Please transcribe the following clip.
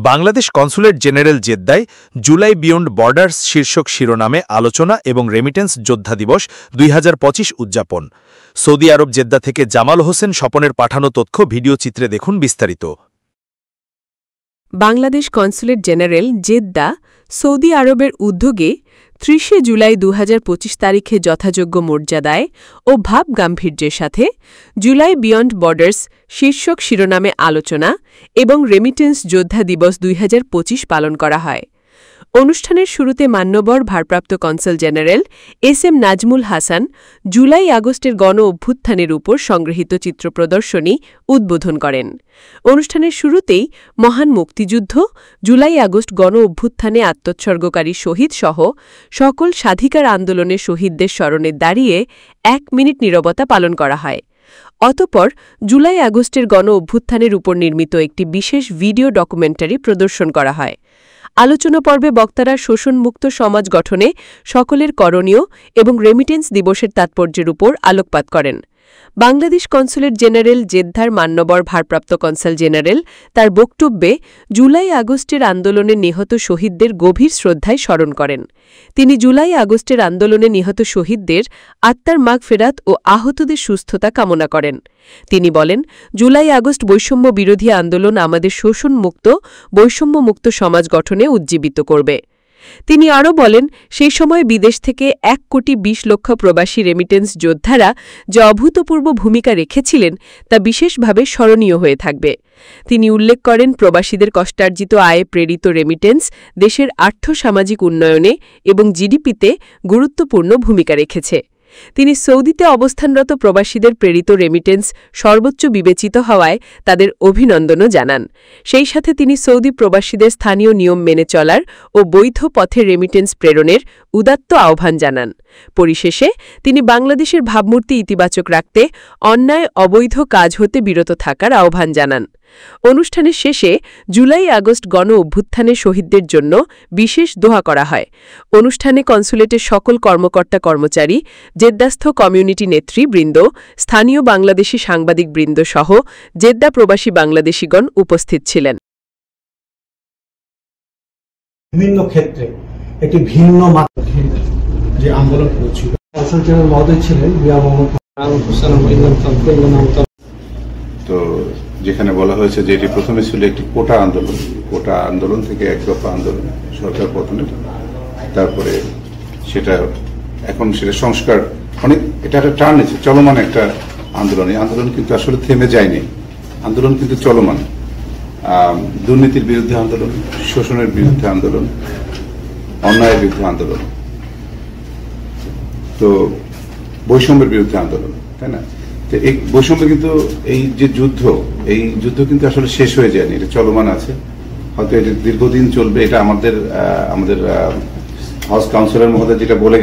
Bangladesh consulate general জেদ্দায় July beyond borders শীর্ষক শিরোনামে আলোচনা এবং রেমিটেন্স যোদ্ধা দিবস ২০২৫ উদযাপন। সৌদি আরব জেদ্দা থেকে জামাল হোসেন স্বপনের পাঠানো তথ্য ভিডিও চিত্রে দেখুন বিস্তারিত। Bangladesh consulate general Jeddah Saudi আরবের উদ্যোগে ৩০ জুলাই ২০২৫ তারিখে যথাযোগ্য মর্যাদায় ও ভাব গাম্ভীর্যের সাথে জুলাই বিয়ন্ড বর্ডার্স শীর্ষক শিরোনামে আলোচনা এবং রেমিটেন্স যোদ্ধা দিবস ২০২৫ পালন করা হয়। অনুষ্ঠানের শুরুতে মান্যবর ভারপ্রাপ্ত consul general SM. Nazmul Hasan July আগস্টের গণ অভ্যুত্থানের উপর সংগৃহীত চিত্র প্রদর্শনী উদ্বোধন করেন। অনুষ্ঠানের শুরুতেই মহান মুক্তিযুদ্ধ, জুলাই আগস্ট গণ অভ্যুত্থানে আত্মোৎসর্গকারী শহীদসহ সকল স্বাধিকার আন্দোলনের শহীদদের স্মরণে দাঁড়িয়ে ১ মিনিট নীরবতা পালন করা হয়। অতঃপর জুলাই আগস্টের গণ অভ্যুত্থানের উপর নির্মিত একটি বিশেষ ভিডিও ডকুমেন্টারি প্রদর্শন করা হয়। আলোচনা পর্বে বক্তারা শোষণমুক্ত সমাজ গঠনে সকলের করণীয় এবং রেমিটেন্স দিবসের তাৎপর্যের উপর আলোকপাত করেন। বাংলাদেশ কনসুলেট জেনারেল জেদ্দার মান্যবর ভারপ্রাপ্ত কনসাল জেনারেল তার বক্তব্যে জুলাই আগস্টের আন্দোলনে নিহত শহীদদের গভীর শ্রদ্ধায় স্মরণ করেন। তিনি জুলাই আগস্টের আন্দোলনে নিহত শহীদদের আত্মার মাগফেরাত ও আহতদের সুস্থতা কামনা করেন। তিনি বলেন, জুলাই আগস্ট বৈষম্য বিরোধী আন্দোলন আমাদের শোষণমুক্ত, বৈষম্যমুক্ত সমাজ গঠনে উজ্জীবিত করবে। তিনি আরও বলেন, সেই সময় বিদেশ থেকে ১,২০,০০,০০০ প্রবাসী রেমিটেন্স যোদ্ধারা যে অভূতপূর্ব ভূমিকা রেখেছিলেন তা বিশেষভাবে স্মরণীয় হয়ে থাকবে। তিনি উল্লেখ করেন, প্রবাসীদের কষ্টার্জিত আয়ে প্রেরিত রেমিটেন্স দেশের আর্থসামাজিক উন্নয়নে এবং জিডিপিতে গুরুত্বপূর্ণ ভূমিকা রেখেছে। তিনি সৌদিতে অবস্থানরত প্রবাসীদের প্রেরিত রেমিটেন্স সর্বোচ্চ বিবেচিত হওয়ায় তাদের অভিনন্দনও জানান। সেই সাথে তিনি সৌদি প্রবাসীদের স্থানীয় নিয়ম মেনে চলার ও বৈধ পথে রেমিটেন্স প্রেরণের উদাত্ত আহ্বান জানান। পরিশেষে তিনি বাংলাদেশের ভাবমূর্তি ইতিবাচক রাখতে অন্যায় অবৈধ কাজ হতে বিরত থাকার আহ্বান জানান। অনুষ্ঠানের শেষে জুলাই আগস্ট গণ অভ্যুত্থানের শহীদদের জন্য বিশেষ দোয়া করা হয়। অনুষ্ঠানে কনসুলেটের সকল কর্মকর্তা কর্মচারী, জেদ্দাস্থ কমিউনিটি নেতৃবৃন্দ, স্থানীয় বাংলাদেশি সাংবাদিক বৃন্দ সহ জেদ্দা প্রবাসী বাংলাদেশিগণ উপস্থিত ছিলেন। বিভিন্ন ক্ষেত্রে একটি ভিন্ন যে আন্দোলন হয়েছিল মহোদয় ছিলেন তো যেখানে বলা হয়েছে যে এটি প্রথমে ছিল একটি কোটা আন্দোলন থেকে এক দফা আন্দোলন সরকার পতনের, তারপরে সেটা এখন সেটা সংস্কার অনেক এটা একটা টার্ন নিয়েছে, চলমান একটা আন্দোলন। এই আন্দোলন কিন্তু আসলে থেমে যায়নি, আন্দোলন কিন্তু চলমান। দুর্নীতির বিরুদ্ধে আন্দোলন, শোষণের বিরুদ্ধে আন্দোলন, অন্যায়ের বিরুদ্ধে আন্দোলন, তো বৈষম্যের বিরুদ্ধে আন্দোলন, তাই না? এই বৈষম্য কিন্তু এই যে এই যুদ্ধ কিন্তু আসলে শেষ হয়ে যায়নি, এটা চলমান আছে, হয়তো এটা দীর্ঘদিন চলবে। এটা আমাদের হাউস কাউন্সিলর মহোদয় যেটা বলে